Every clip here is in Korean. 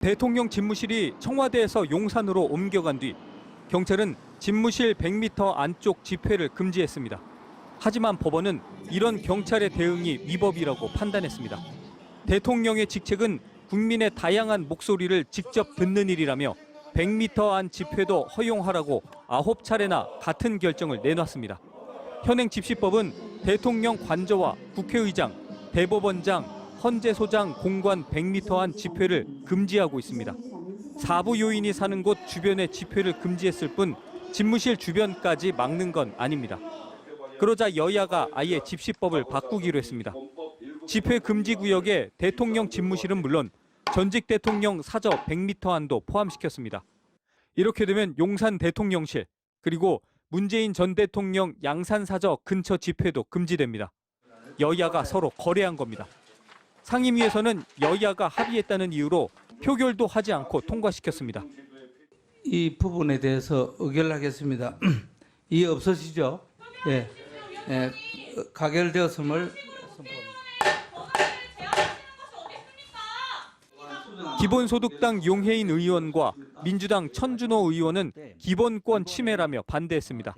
대통령 집무실이 청와대에서 용산으로 옮겨간 뒤 경찰은 집무실 100m 안쪽 집회를 금지했습니다. 하지만 법원은 이런 경찰의 대응이 위법이라고 판단했습니다. 대통령의 직책은 국민의 다양한 목소리를 직접 듣는 일이라며 100m 안 집회도 허용하라고 9차례나 같은 결정을 내놨습니다. 현행 집시법은 대통령 관저와 국회의장, 대법원장, 헌재소장 공관 100m 안 집회를 금지하고 있습니다. 사부 요인이 사는 곳 주변의 집회를 금지했을 뿐 집무실 주변까지 막는 건 아닙니다. 그러자 여야가 아예 집시법을 바꾸기로 했습니다. 집회 금지 구역에 대통령 집무실은 물론 전직 대통령 사저 100m 안도 포함시켰습니다. 이렇게 되면 용산 대통령실 그리고 문재인 전 대통령 양산 사저 근처 집회도 금지됩니다. 여야가 서로 거래한 겁니다. 상임위에서는 여야가 합의했다는 이유로 표결도 하지 않고 통과시켰습니다. 이 부분에 대해서 의결하겠습니다. 이해 없으시죠? 예. 가결되었음을 선포합니다. 기본소득당 용해인 의원과 민주당 천준호 의원은 기본권 침해라며 반대했습니다.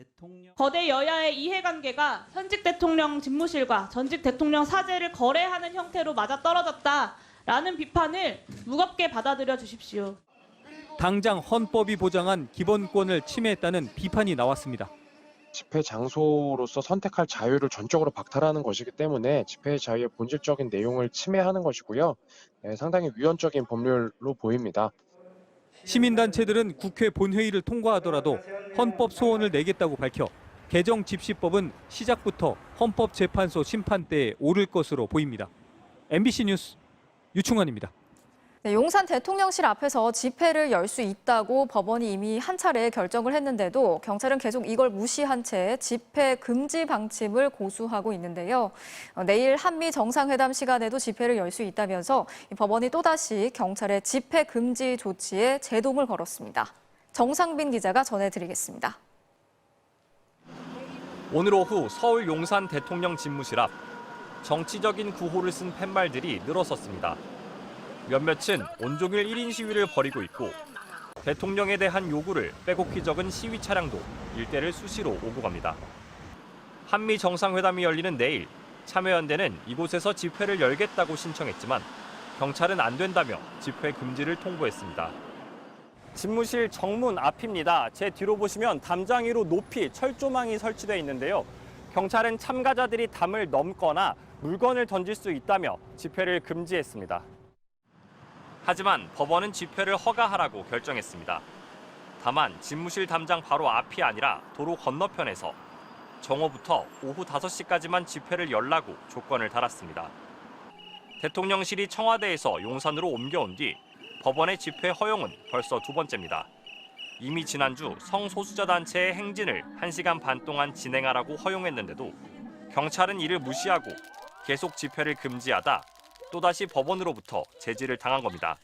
거대 여야의 이해관계가 현직 대통령 집무실과 전직 대통령 사제를 거래하는 형태로 맞아떨어졌다라는 비판을 무겁게 받아들여 주십시오. 당장 헌법이 보장한 기본권을 침해했다는 비판이 나왔습니다. 집회 장소로서 선택할 자유를 전적으로 박탈하는 것이기 때문에 집회 자유의 본질적인 내용을 침해하는 것이고요. 상당히 위헌적인 법률로 보입니다. 시민단체들은 국회 본회의를 통과하더라도 헌법 소원을 내겠다고 밝혀 개정 집시법은 시작부터 헌법재판소 심판대에 오를 것으로 보입니다. MBC 뉴스 유충환입니다. 네, 용산 대통령실 앞에서 집회를 열 수 있다고 법원이 이미 한 차례 결정을 했는데도 경찰은 계속 이걸 무시한 채 집회 금지 방침을 고수하고 있는데요. 내일 한미 정상회담 시간에도 집회를 열 수 있다면서 법원이 또다시 경찰의 집회 금지 조치에 제동을 걸었습니다. 정상빈 기자가 전해드리겠습니다. 오늘 오후 서울 용산 대통령 집무실 앞 정치적인 구호를 쓴 팻말들이 늘어섰습니다. 몇몇은 온종일 1인 시위를 벌이고 있고 대통령에 대한 요구를 빼곡히 적은 시위 차량도 일대를 수시로 오고 갑니다. 한미 정상회담이 열리는 내일 참여연대는 이곳에서 집회를 열겠다고 신청했지만 경찰은 안 된다며 집회 금지를 통보했습니다. 집무실 정문 앞입니다. 제 뒤로 보시면 담장 위로 높이 철조망이 설치되어 있는데요. 경찰은 참가자들이 담을 넘거나 물건을 던질 수 있다며 집회를 금지했습니다. 하지만 법원은 집회를 허가하라고 결정했습니다. 다만 집무실 담장 바로 앞이 아니라 도로 건너편에서 정오부터 오후 5시까지만 집회를 열라고 조건을 달았습니다. 대통령실이 청와대에서 용산으로 옮겨온 뒤 법원의 집회 허용은 벌써 두 번째입니다. 이미 지난주 성소수자 단체의 행진을 1시간 반 동안 진행하라고 허용했는데도 경찰은 이를 무시하고 계속 집회를 금지하다 또다시 법원으로부터 제지를 당한 겁니다.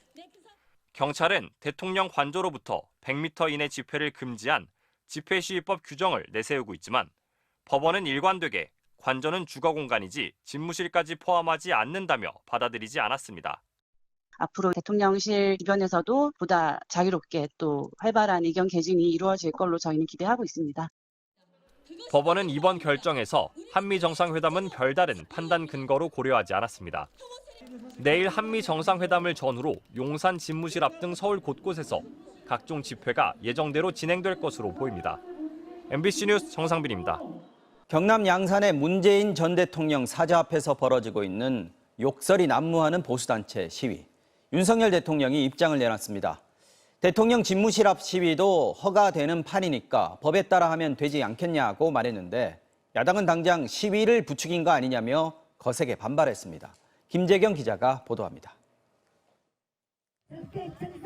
경찰은 대통령 관저로부터 100m 이내 집회를 금지한 집회시위법 규정을 내세우고 있지만 법원은 일관되게 관저는 주거 공간이지 집무실까지 포함하지 않는다며 받아들이지 않았습니다. 앞으로 대통령실 주변에서도 보다 자유롭게 또 활발한 의견 개진이 이루어질 걸로 저희는 기대하고 있습니다. 법원은 이번 결정에서 한미 정상회담은 별다른 판단 근거로 고려하지 않았습니다. 내일 한미 정상회담을 전후로 용산 집무실 앞 등 서울 곳곳에서 각종 집회가 예정대로 진행될 것으로 보입니다. MBC 뉴스 정상빈입니다. 경남 양산의 문재인 전 대통령 사저 앞에서 벌어지고 있는 욕설이 난무하는 보수단체 시위. 윤석열 대통령이 입장을 내놨습니다. 대통령 집무실 앞 시위도 허가되는 판이니까 법에 따라 하면 되지 않겠냐고 말했는데 야당은 당장 시위를 부추긴 거 아니냐며 거세게 반발했습니다. 김재경 기자가 보도합니다.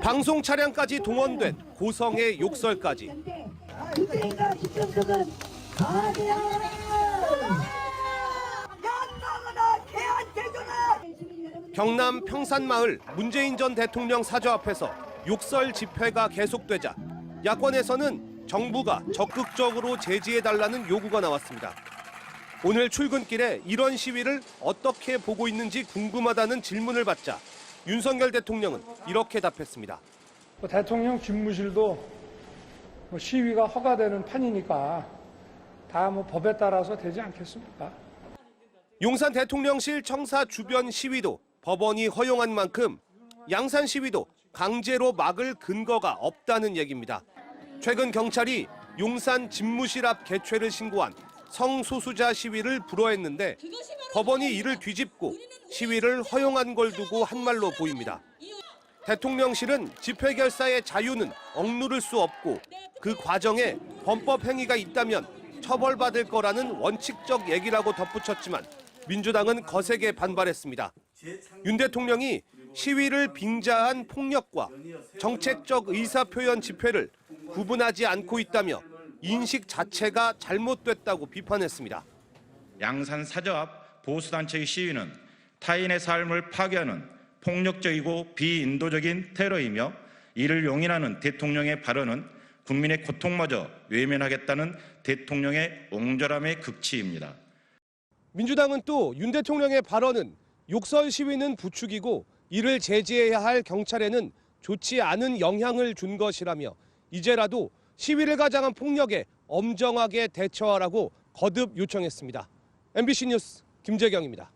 방송 차량까지 동원된 고성의 욕설까지. 경남 평산마을 문재인 전 대통령 사저 앞에서 욕설 집회가 계속되자 야권에서는 정부가 적극적으로 제지해달라는 요구가 나왔습니다. 오늘 출근길에 이런 시위를 어떻게 보고 있는지 궁금하다는 질문을 받자 윤석열 대통령은 이렇게 답했습니다. 대통령 집무실도 시위가 허가되는 판이니까 다 법에 따라서 되지 않겠습니까? 용산 대통령실 청사 주변 시위도 법원이 허용한 만큼 양산 시위도 강제로 막을 근거가 없다는 얘기입니다. 최근 경찰이 용산 집무실 앞 개최를 신고한 성소수자 시위를 불허했는데 법원이 이를 뒤집고 시위를 허용한 걸 두고 한 말로 보입니다. 대통령실은 집회 결사의 자유는 억누를 수 없고 그 과정에 범법 행위가 있다면 처벌받을 거라는 원칙적 얘기라고 덧붙였지만 민주당은 거세게 반발했습니다. 윤 대통령이 시위를 빙자한 폭력과 정책적 의사표현 집회를 구분하지 않고 있다며 인식 자체가 잘못됐다고 비판했습니다. 양산 사저 앞 보수단체의 시위는 타인의 삶을 파괴하는 폭력적이고 비인도적인 테러이며 이를 용인하는 대통령의 발언은 국민의 고통마저 외면하겠다는 대통령의 옹졸함의 극치입니다. 민주당은 또 윤 대통령의 발언은 욕설 시위는 부추기고 이를 제지해야 할 경찰에는 좋지 않은 영향을 준 것이라며 이제라도 시위를 가장한 폭력에 엄정하게 대처하라고 거듭 요청했습니다. MBC 뉴스 김재경입니다.